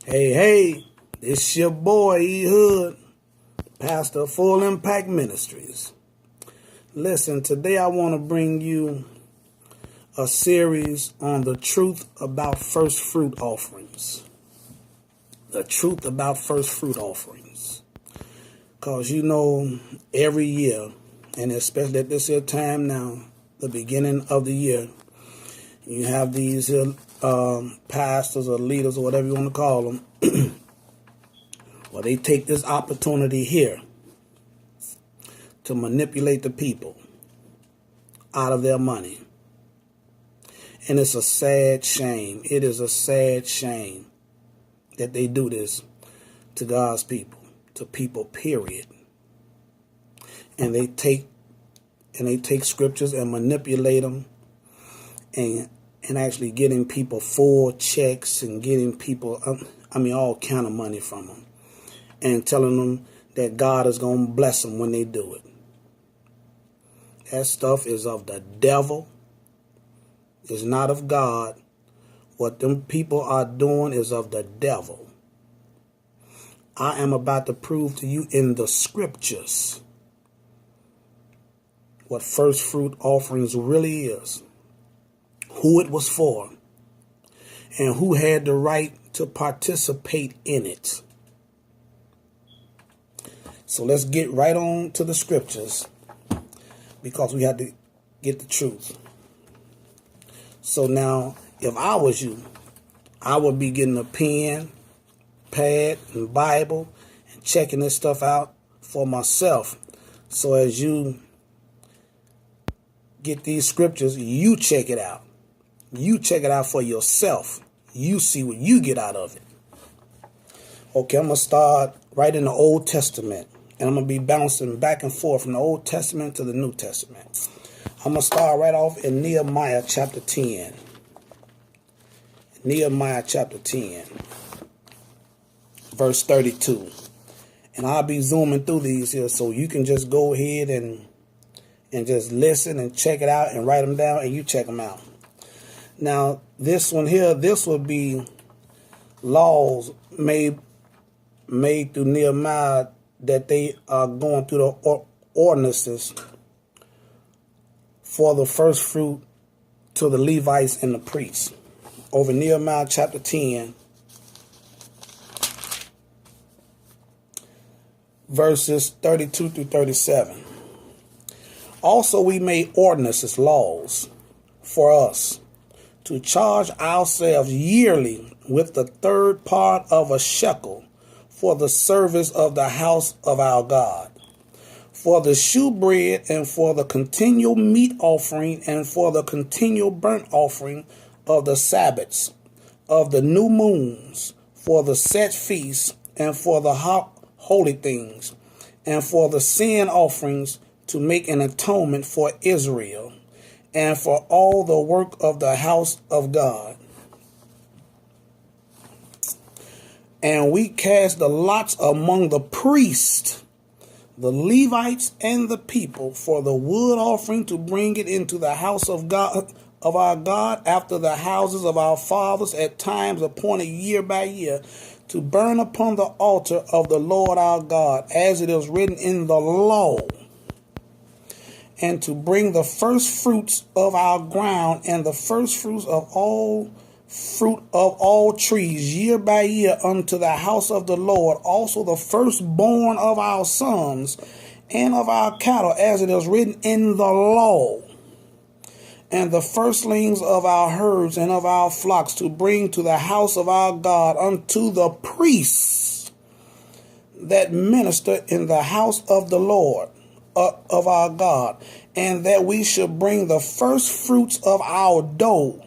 Hey, it's your boy E Hood, pastor of Full Impact Ministries. Listen, today I want to bring you a series on the truth about first fruit offerings. The truth about first fruit offerings. Because every year, and especially at this time now, the beginning of the year, you have these pastors or leaders or whatever you want to call them. Well, they take this opportunity here to manipulate the people out of their money. And it's a sad shame. It is a sad shame that they do this to God's people, to people, period. And they take scriptures and manipulate them and actually getting people full checks and getting people, all kind of money from them. And telling them that God is going to bless them when they do it. That stuff is of the devil. It's not of God. What them people are doing is of the devil. I am about to prove to you in the scriptures what first fruit offerings really is, who it was for, and who had the right to participate in it. So let's get right on to the scriptures because we have to get the truth. So now, if I was you, I would be getting a pen, pad, and Bible and checking this stuff out for myself. So as you get these scriptures, you check it out. You check it out for yourself. You see what you get out of it. Okay, I'm going to start right in the Old Testament. And I'm going to be bouncing back and forth from the Old Testament to the New Testament. I'm going to start right off in Nehemiah chapter 10. Nehemiah chapter 10, verse 32. And I'll be zooming through these here so you can just go ahead and just listen and check it out and write them down and you check them out. Now, this one here, this will be laws made through Nehemiah that they are going through the ordinances for the first fruit to the Levites and the priests. Over Nehemiah chapter 10, verses 32 through 37. Also we made ordinances, laws, for us to charge ourselves yearly with the third part of a shekel for the service of the house of our God, for the shewbread, and for the continual meat offering, and for the continual burnt offering of the Sabbaths, of the new moons, for the set feasts, and for the holy things, and for the sin offerings, to make an atonement for Israel, and for all the work of the house of God. And we cast the lots among the priests, the Levites, and the people for the wood offering to bring it into the house of God, of our God, after the houses of our fathers at times appointed year by year, to burn upon the altar of the Lord our God, as it is written in the law, and to bring the first fruits of our ground and the first fruits of all fruit of all trees year by year unto the house of the Lord, also the firstborn of our sons and of our cattle, as it is written in the law, and the firstlings of our herds and of our flocks, to bring to the house of our God unto the priests that minister in the house of the Lord of our God, and that we should bring the first fruits of our dough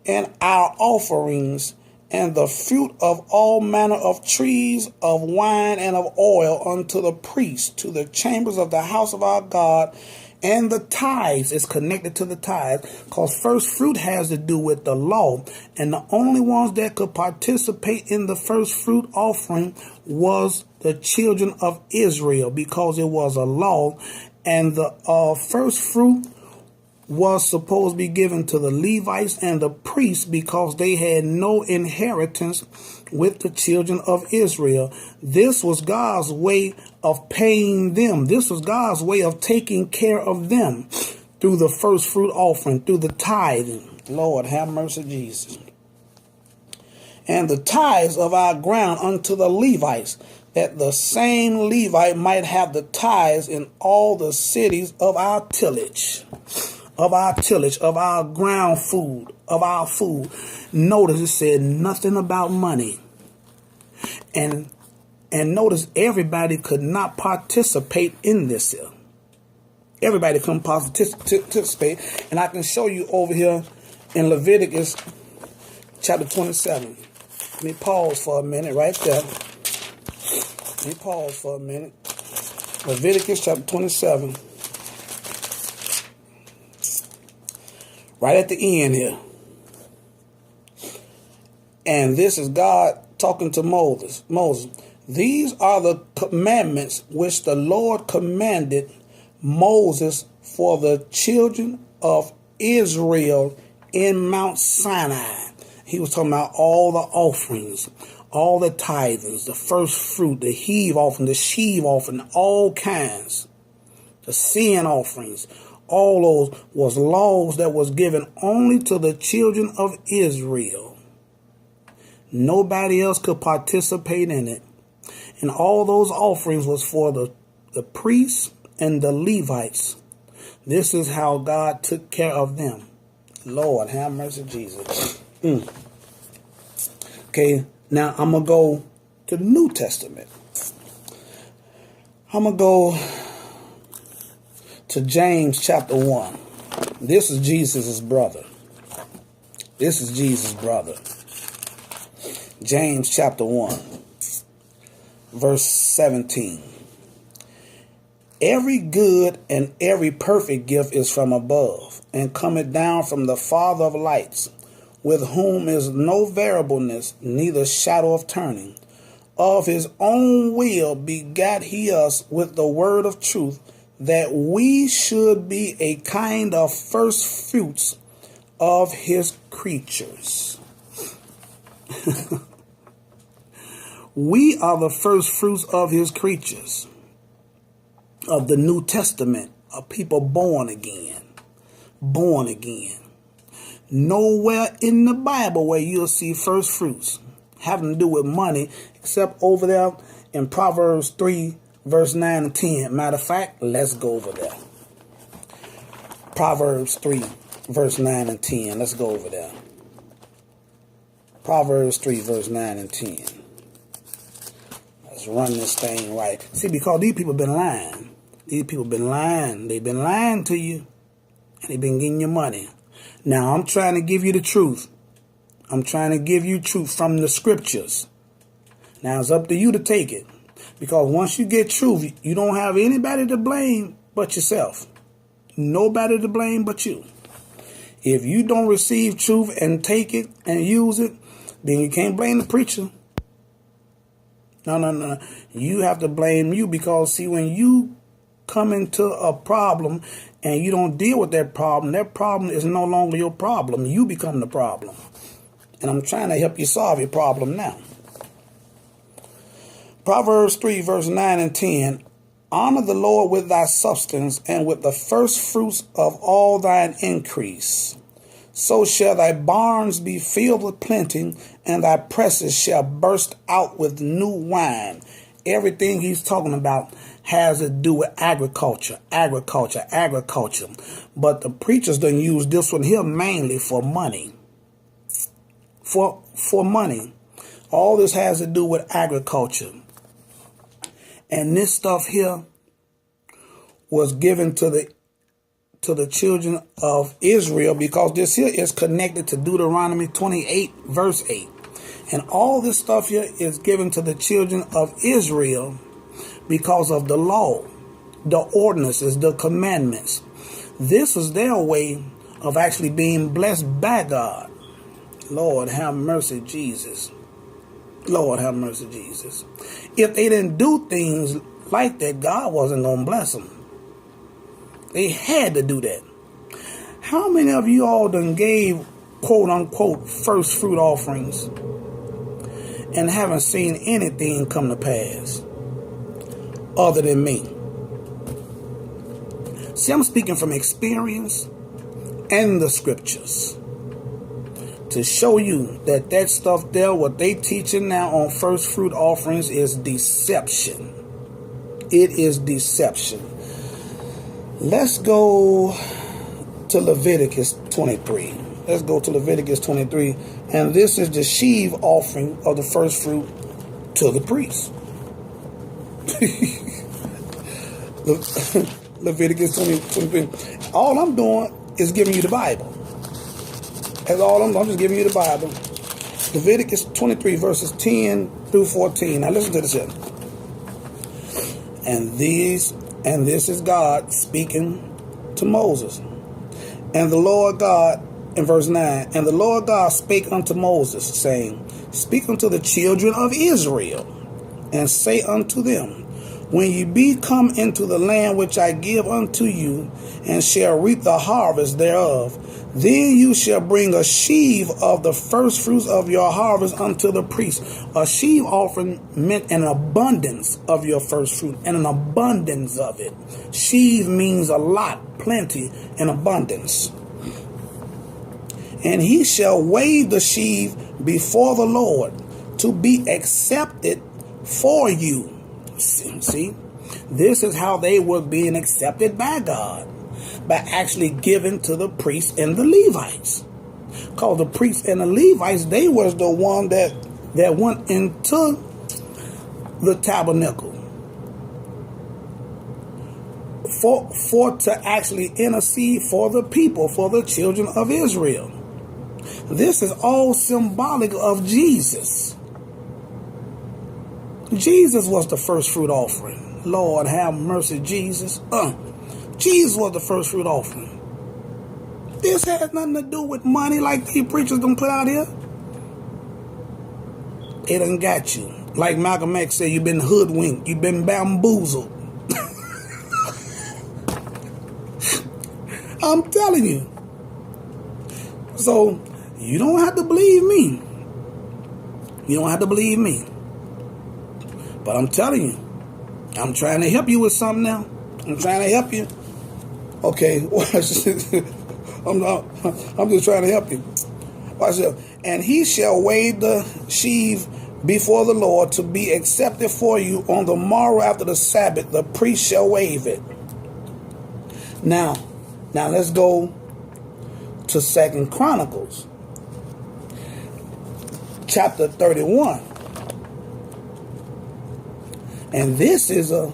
and our offerings, and the fruit of all manner of trees, of wine and of oil, unto the priests, to the chambers of the house of our God. And the tithes is connected to the tithes, because first fruit has to do with the law. And the only ones that could participate in the first fruit offering was the children of Israel, because it was a law. And the first fruit was supposed to be given to the Levites and the priests because they had no inheritance with the children of Israel. This was God's way of paying them. This was God's way of taking care of them through the first fruit offering, through the tithing. Lord, have mercy, Jesus. And the tithes of our ground unto the Levites, that the same Levite might have the tithes in all the cities of our tillage. Of our ground food, of our food. Notice it said nothing about money. And notice everybody could not participate in this here. Everybody couldn't participate. And I can show you over here in Leviticus chapter 27. Let me pause for a minute right there. Leviticus chapter 27. Right at the end here. And this is God talking to Moses. These are the commandments which the Lord commanded Moses for the children of Israel in Mount Sinai. He was talking about all the offerings, all the tithings, the first fruit, the heave offering, the sheave offering, all kinds, the sin offerings. All those was laws that was given only to the children of Israel. Nobody else could participate in it. And all those offerings was for the priests and the Levites. This is how God took care of them. Lord, have mercy, Jesus. Okay, now I'm going to go to the New Testament. I'm going to go to James chapter 1. This is Jesus' brother. James chapter 1, verse 17. Every good and every perfect gift is from above, and cometh down from the Father of lights, with whom is no variableness, neither shadow of turning. Of his own will begat he us with the word of truth, that we should be a kind of first fruits of his creatures. We are the first fruits of his creatures, of the New Testament, of people born again. Nowhere in the Bible where you'll see first fruits having to do with money, except over there in Proverbs 3, verse 9 and 10. Matter of fact, let's go over there. Proverbs 3, verse 9 and 10. Let's go over there. Proverbs 3, verse 9 and 10. Let's run this thing right. See, because these people been lying. They've been lying to you. And they've been getting your money. Now, I'm trying to give you the truth. I'm trying to give you truth from the scriptures. Now, it's up to you to take it. Because once you get truth, you don't have anybody to blame but yourself. Nobody to blame but you. If you don't receive truth and take it and use it, then you can't blame the preacher. No. You have to blame you because, see, when you come into a problem and you don't deal with that problem is no longer your problem. You become the problem. And I'm trying to help you solve your problem now. Proverbs 3, verse 9 and 10. Honor the Lord with thy substance and with the first fruits of all thine increase. So shall thy barns be filled with plenty, and thy presses shall burst out with new wine. Everything he's talking about has to do with agriculture. But the preachers done use this one here mainly for money. For money. All this has to do with agriculture. And this stuff here was given to the children of Israel because this here is connected to Deuteronomy 28, verse 8. And all this stuff here is given to the children of Israel because of the law, the ordinances, the commandments. This was their way of actually being blessed by God. Lord, have mercy, Jesus. Lord, have mercy, Jesus. If they didn't do things like that, God wasn't going to bless them. They had to do that. How many of you all done gave quote unquote first fruit offerings and haven't seen anything come to pass other than me? See, I'm speaking from experience and the scriptures to show you that that stuff there, what they teaching now on first fruit offerings, is deception. It is deception. Let's go to Leviticus 23. Let's go to Leviticus 23. And this is the sheave offering of the first fruit to the priest. Leviticus 23. All I'm doing is giving you the Bible. That's all I'm just giving you the Bible. Leviticus 23 verses 10 through 14. Now listen to this here. And this is God speaking to Moses. And the Lord God, in verse 9, and the Lord God spake unto Moses, saying, Speak unto the children of Israel, and say unto them, When ye be come into the land which I give unto you, and shall reap the harvest thereof, then you shall bring a sheaf of the first fruits of your harvest unto the priest. A sheaf offering meant an abundance of your first fruit, and an abundance of it. Sheaf means a lot, plenty, and abundance. And he shall wave the sheaf before the Lord to be accepted for you. See, this is how they were being accepted by God, by actually giving to the priests and the Levites. Because the priests and the Levites, they was the one that went into the tabernacle for to actually intercede for the people, for the children of Israel. This is all symbolic of Jesus. Jesus was the first fruit offering. Lord have mercy, Jesus. Jesus was the first fruit offering. This has nothing to do with money like these preachers done put out here. It done got you. Like Malcolm X said, you've been hoodwinked. You've been bamboozled. I'm telling you. So, you don't have to believe me. You don't have to believe me. But I'm telling you, I'm trying to help you with something now. I'm trying to help you. Okay, I'm just trying to help you. Watch this. And he shall wave the sheaf before the Lord to be accepted for you on the morrow after the Sabbath. The priest shall wave it. Now let's go to 2 Chronicles, chapter 31. And this is a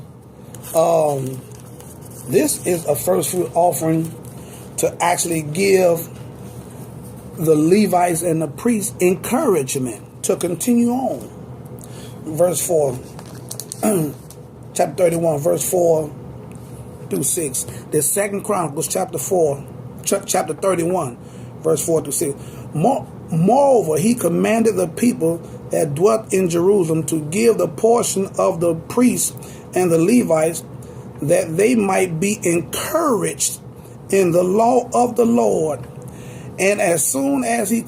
first fruit offering to actually give the Levites and the priests encouragement to continue on. Verse 4, chapter 31, verse 4 through 6. The 2 Chronicles, chapter 31, verse 4 through 6. Moreover, he commanded the people that dwelt in Jerusalem to give the portion of the priests and the Levites, that they might be encouraged in the law of the Lord. And as soon as the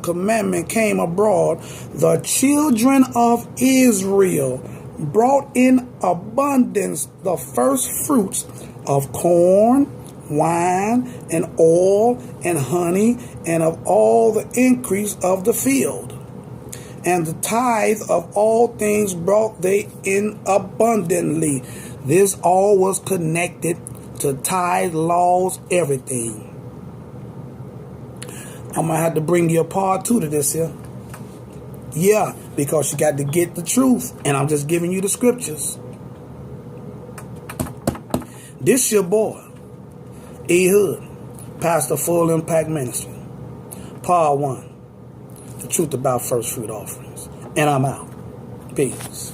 commandment came abroad, the children of Israel brought in abundance the first fruits of corn, wine, and oil, and honey, and of all the increase of the field. And the tithe of all things brought they in abundantly. This all was connected to tithe laws, everything. I'm going to have to bring you a part 2 to this here. Yeah, because you got to get the truth. And I'm just giving you the scriptures. This your boy, Ehud, Pastor Full Impact Ministry. Part 1. The truth about first fruit offerings. And I'm out. Peace.